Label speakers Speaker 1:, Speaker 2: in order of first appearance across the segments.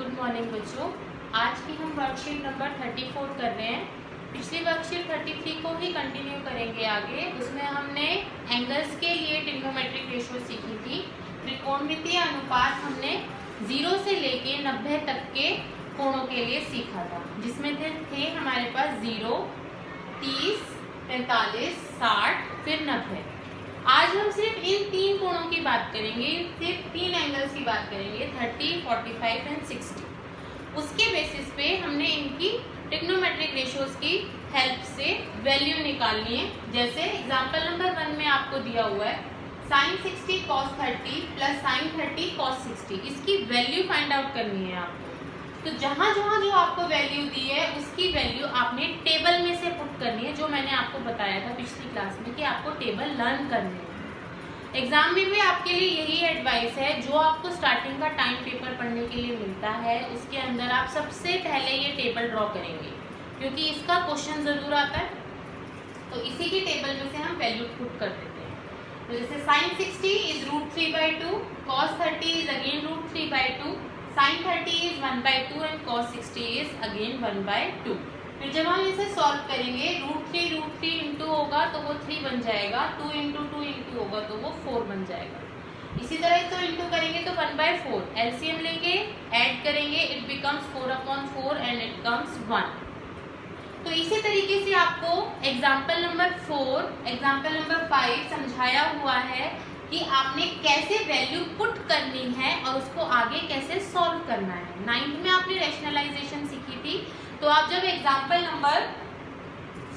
Speaker 1: Good morning बच्चों। आज की हम वर्कशीट नंबर 34 कर रहे हैं। पिछली वर्कशीट 33 को ही कंटिन्यू करेंगे आगे। उसमें हमने एंगल्स के लिए ट्रिग्नोमेट्रिक रेशियो सीखी थी। त्रिकोणमितीय अनुपात हमने 0 से लेके 90 तक के कोणों के लिए सीखा था, जिसमें थे हमारे पास 0, 30, 45, 60 फिर 90। आज हम सिर्फ इन 3 कोणों की बात करेंगे, सिर्फ 3 एंगल्स की बात करेंगे, 30, 45 एंड 60। उसके बेसिस पे हमने इनकी ट्रिग्नोमेट्रिक रेशियोज की हेल्प से वैल्यू निकालनी है। जैसे एग्जांपल नंबर 1 में आपको दिया हुआ है sin 60 cos 30 plus sin 30 cos 60। इसकी वैल्यू फाइंड आउट करनी है आपको। तो जहाँ जहाँ जो आपको वैल्यू दी है उसकी वैल्यू आपने टेबल में से पुट करनी है, जो मैंने आपको बताया था पिछली क्लास में कि आपको टेबल लर्न करने हैं। एग्जाम में भी आपके लिए यही एडवाइस है, जो आपको स्टार्टिंग का टाइम पेपर पढ़ने के लिए मिलता है उसके अंदर आप सबसे पहले ये टेबल ड्रॉ करेंगे, क्योंकि इसका क्वेश्चन जरूर आता है। तो इसी की टेबल में से हम वैल्यू पुट कर देते हैं। तो जैसे sin 60 is √3/2, cos 30 is again √3/2, sin 30 is 1/2 and cos 60 is again 1/2। फिर जब हम इसे सॉल्व करेंगे, √3 इंटू होगा तो वो 3 बन जाएगा, 2 इंटू होगा तो वो 4 बन जाएगा। इसी तरह इसको इंटू करेंगे तो 1/4, एलसीएम लेंगे, ऐड करेंगे, it becomes 4/4 and it comes 1। तो इसी तरीके से आपको एग्जाम्पल नंबर 4, एग्जाम्पल नंबर 5 समझाया हुआ है कि आपने कैसे वैल्यू पुट करनी है और उसको आगे कैसे सॉल्व करना है। 9th में आपने रैशनलाइजेशन सीखी थी, तो आप जब एग्जाम्पल नंबर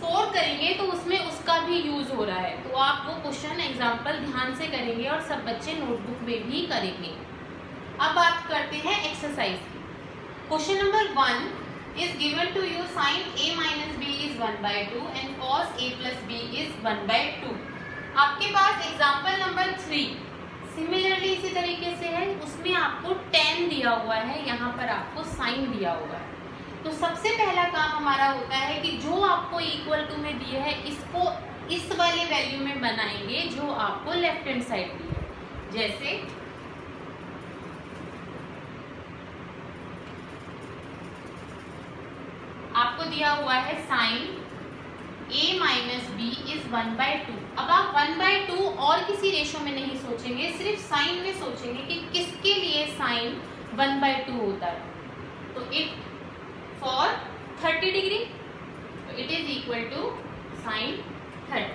Speaker 1: 4 करेंगे तो उसमें उसका भी यूज हो रहा है। तो आप वो क्वेश्चन एग्जाम्पल ध्यान से करेंगे और सब बच्चे नोटबुक में भी करेंगे। अब बात करते हैं एक्सरसाइज की। Question number 1 is given to you sin a minus b is 1/2 and cos a plus b is 1/2। आपके पास एग्जाम्पल नंबर 3 सिमिलरली इसी तरीके से है, उसमें आपको tan दिया हुआ है, यहाँ पर आपको sin दिया हुआ है। तो सबसे पहला काम हमारा होता है कि जो आपको इक्वल टू में दिए है इसको इस वाले वैल्यू में बनाएंगे जो आपको लेफ्ट हैंड साइड दी है। जैसे आपको दिया हुआ है sin a minus B is 1/2। अब आप 1/2 और किसी रेशो में नहीं सोचेंगे, सिर्फ साइन में सोचेंगे कि किसके लिए साइन 1/2 होता है। तो इट फॉर 30 डिग्री, तो it is equal to sine 30।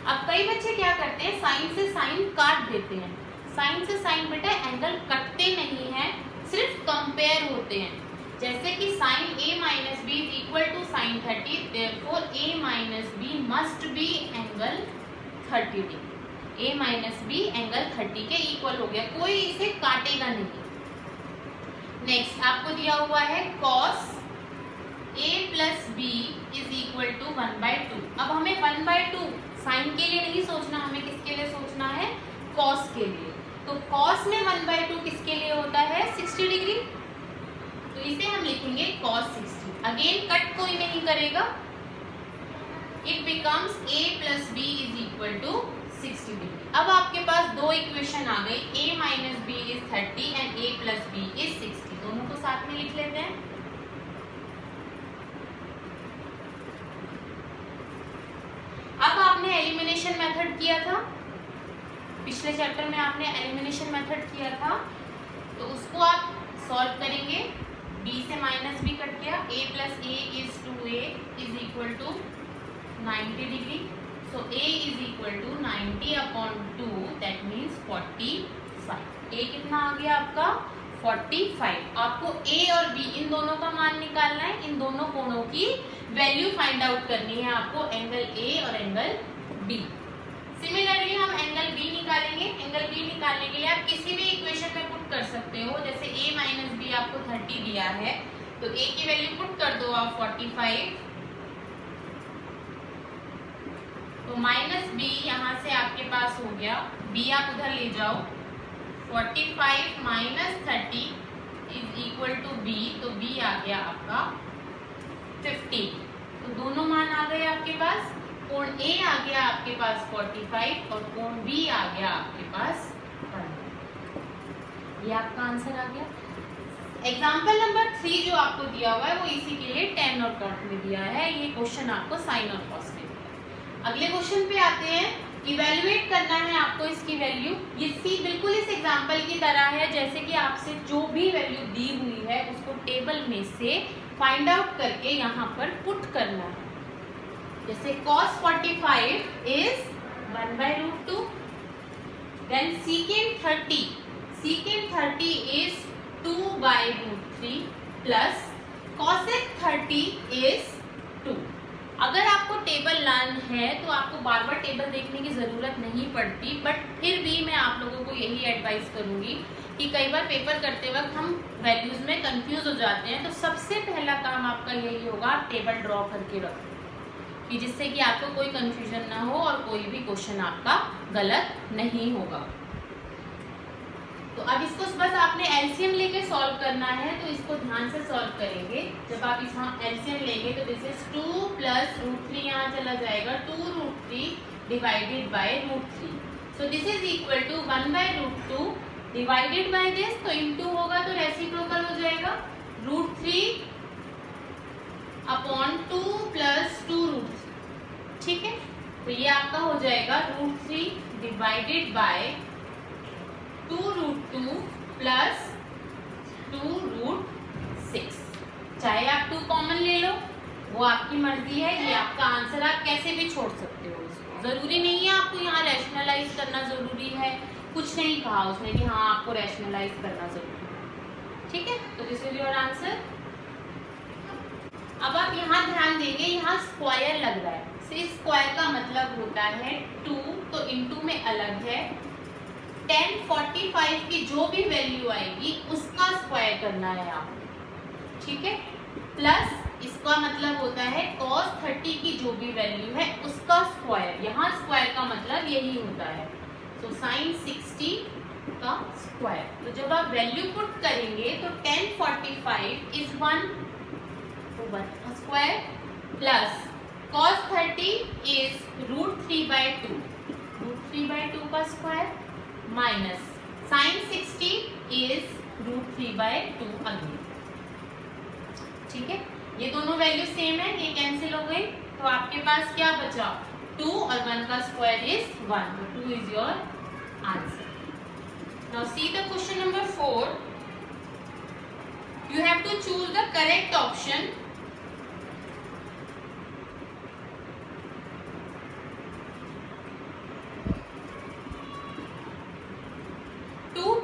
Speaker 1: अब कई बच्चे क्या करते हैं, साइन से साइन काट देते हैं। साइन से साइन बेटा एंगल कटते नहीं हैं, सिर्फ कंपेयर होते हैं। जैसे कि sin a minus b is equal to sin 30, therefore a minus b must be angle 30 degree। a minus b angle 30 के इक्वल हो गया, कोई इसे काटेगा नहीं। नेक्स्ट आपको दिया हुआ है cos a plus b is equal to 1/2। अब हमें 1/2 साइन के लिए नहीं सोचना, हमें किसके लिए सोचना है, cos के लिए। तो cos में 1/2 किसके लिए होता है, 60 डिग्री। तो इसे हम लिखेंगे cos 60। अगेन कट कोई नहीं करेगा, it becomes a plus B is equal to 60 degree. अब आपके पास दो इक्वेशन आ गई, a minus B is 30 and a plus B is 60। दोनों को साथ में लिख लेते हैं। अब आपने एलिमिनेशन मेथड किया था, पिछले चैप्टर में आपने एलिमिनेशन मेथड किया था, तो उसको आप सॉल्व करेंगे। b से माइनस b कट गया, a plus a is 2a is equal to 90 degree. So a is equal to 90/2, that means 45। a कितना आ गया आपका 45। आपको a और b इन दोनों का मान निकालना है, इन दोनों कोणों की वैल्यू फाइंड आउट करनी है आपको, एंगल a और एंगल b। सिमिलरली हम एंगल b निकालेंगे। एंगल b निकालने के लिए आप किसी भी इक्वेशन में पुट कर सकते हो। जैसे a माइनस बी आपको 30 दिया है, तो a की वैल्यू पुट कर दो आप 45, तो माइनस b यहाँ से आपके पास हो गया, b आप उधर ले जाओ, 45 minus 30 is equal to b, तो b आ गया आपका 50। तो दोनों मान आ गए आपके पास। कोण A आ गया आपके पास 45 और कोण B आ गया आपके पास 1। ये आपका आंसर आ गया। एग्जाम्पल नंबर 3 जो आपको दिया हुआ है वो इसी के लिए tan और cot में दिया है, ये क्वेश्चन आपको sin और cos में दिया है। अगले क्वेश्चन पे आते हैं, इवेल्युएट करना है आपको इसकी वैल्यू। ये सी बिल्कुल इस एग्जाम्पल की तरह है जैसे कि आपसे जो भी वैल्यू दी हुई है उसको टेबल में से फाइंड आउट करके यहाँ पर पुट करना है। जैसे cos 45 is 1/√2, then secant 30 is 2/√3 plus cosec 30 is 2। अगर आपको टेबल लर्न है तो आपको बार बार टेबल देखने की ज़रूरत नहीं पड़ती, बट फिर भी मैं आप लोगों को यही एडवाइस करूंगी कि कई बार पेपर करते वक्त हम वैल्यूज़ में कंफ्यूज हो जाते हैं, तो सबसे पहला काम आपका यही होगा, आप टेबल ड्रॉ करके रखो कि जिससे कि आपको कोई कंफ्यूजन ना हो और कोई भी क्वेश्चन आपका गलत नहीं होगा। तो अब इसको बस आपने एलसीएम लेके सॉल्व करना है, तो इसको ध्यान से सॉल्व करेंगे। जब आप इस एलसीएम लेंगे तो दिस इज 2 + √3 यहाँ चला जाएगा, 2√3 divided by √3, so this is equal to 1/√2 divided by this, तो इनटू होगा तो रेसिप्रोकल हो जाएगा, √3 अपॉन 2 + 2√3। ठीक है, तो ये आपका हो जाएगा √3 डिवाइडेड बाय 2√2 प्लस 2√6। चाहे आप 2 कॉमन ले लो, वो आपकी मर्जी है, ये आपका आंसर, आप कैसे भी छोड़ सकते हो इसको, जरूरी नहीं है आपको यहाँ रैशनलाइज करना जरूरी है, कुछ नहीं कहा उसने कि हाँ आपको रैशनलाइज करना जरूरी है। ठीक है, तो दिस इज योर आंसर। अब आप यहाँ ध्यान देंगे, यहाँ स्क्वायर लग रहा है, स्क्वायर का मतलब होता है 2, तो इनटू में अलग है, tan 45 की जो भी वैल्यू आएगी उसका स्क्वायर करना है आपको। ठीक है, प्लस इसका मतलब होता है cos 30 की जो भी वैल्यू है उसका स्क्वायर, यहाँ स्क्वायर का मतलब यही होता है, तो sin 60 का स्क्वायर। तो जब आप वैल्यू पुट करेंगे तो tan 45 is 1 square plus cos 30 is √3/2, √3/2 का square minus sin 60 is √3/2 again. ठीक है, ये दोनों वैल्यू सेम है, ये कैंसिल हो गई, तो आपके पास क्या बचा, 2 और 1 का स्क्वायर इज 1, तो 2 is your answer. Now see the question number 4, you have to choose the correct option.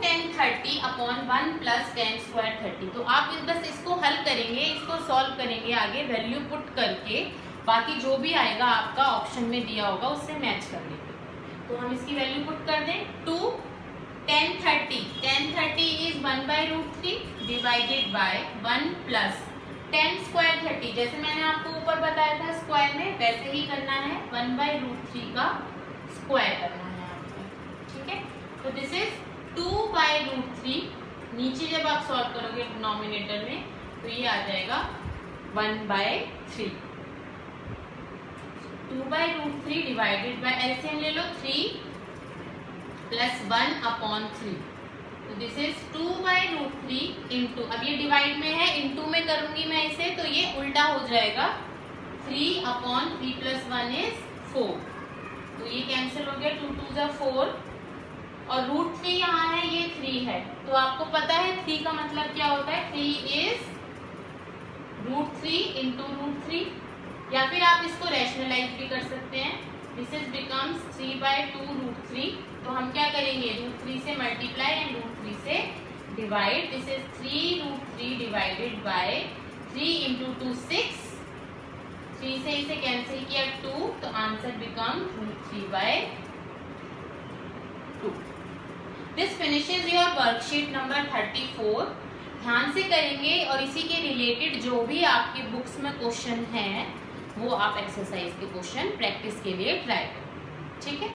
Speaker 1: tan 30 upon 1 plus tan square 30। तो आप बस इसको हल करेंगे, इसको सॉल्व करेंगे आगे वैल्यू पुट करके, बाकी जो भी आएगा आपका ऑप्शन में दिया होगा उससे मैच कर लेंगे। तो हम इसकी वैल्यू पुट कर दें, 2 tan 30 is 1/√3 divided by 1 plus tan square 30, जैसे मैंने आपको ऊपर बताया था स्क्वायर में वैसे ही करना है, 1/√3 का स्क्वायर करना है आपको। ठीक है, तो दिस इज 2/√3, नीचे जब आप सॉल्व करोगे डिनोमिनेटर में तो ये आ जाएगा 1/3, 2/√3 डिवाइडेड बाय, एलसीएम ले लो, 3 + 1/3, तो दिस इज 2/√3 इंटू, अब ये डिवाइड में है, इंटू में करूंगी मैं इसे तो ये उल्टा हो जाएगा, 3/3 + 1 इज 4, तो ये कैंसिल हो गया, 2 2 = 4 और √3 यहाँ है, ये 3 है, तो आपको पता है 3 का मतलब क्या होता है, 3 इज √3 इंटू √3, या फिर आप इसको रैशनलाइज भी कर सकते हैं, दिस इज बिकम्स 3/2√3, तो हम क्या करेंगे, √3 से मल्टीप्लाई एंड √3 से divide, this is 3√3 divided by 3 into 2 6, 3 से इसे कैंसिल किया 2, तो answer become √3/2। This finishes your worksheet number 34। ध्यान से करेंगे और इसी के रिलेटेड जो भी आपकी बुक्स में क्वेश्चन हैं वो आप एक्सरसाइज के क्वेश्चन प्रैक्टिस के लिए ट्राई करें। ठीक है।